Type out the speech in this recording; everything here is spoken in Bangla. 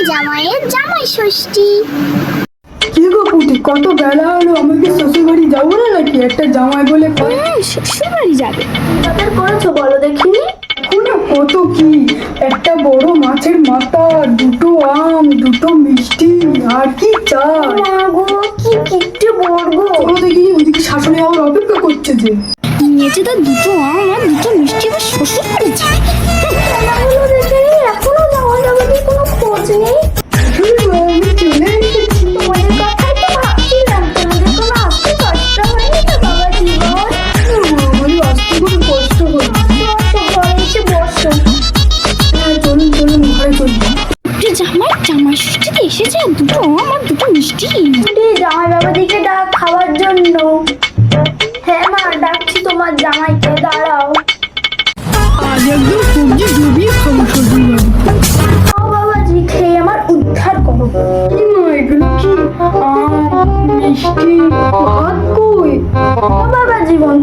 জামাইয়ের জামাই ষষ্ঠী। কি গো পুটি, কত বেলা হলো, আমাকে শ্বশুর বাড়ি যাবো না নাকি? একটা জামাই বলে শ্বশুর বাড়ি যাবে? বাজার করেছো বলো দেখিনি? না, কত কি, একটা বড় মাছের মাথা, দুটো আম, দুটো মিষ্টি, আর কি চাই? মা গো, কি কিট্টে বলবো। চলো দেখি, ওইদিকে শাশুড়ি আমার অপেক্ষা করছে যে। নিয়েছে তো দুটো আম আর দুটো মিষ্টি, আবার শ্বশুর বাড়ি যাবে? খেলাগুলো দেখে এখনো যাওয়া যাবে কি কোনো খোঁজ নেই? আমি চলে এসেছি। তোমাদের কথাই তো ভাবছিলাম, তোমাদের কোনো আসতে কষ্ট হয়নি তো বাবা জীবন? আমারই আসতে কোনো কষ্ট হলো না। বসো, ঘরে এসে বসো। হ্যাঁ, চলুন চলুন, ঘরে চলুন। জামাই ষষ্ঠীতে এসেছে, দুটো আম আর দুটো মিষ্টি। জামাই বাবাদিকে ডাক খাওয়ার জন্য। হ্যাঁ মা, ডাকছি তোমার জামাইকে, দাঁড়াও। আজ একদম সবজি ডুবিয়ে খাবো শ্বশুর বাড়ি। খাও বাবাজি, খেয়ে আমার উদ্ধার করো। কি মা, এগুলো কি? আম, মিষ্টি, ভাত কই? ও বাবা জীবন,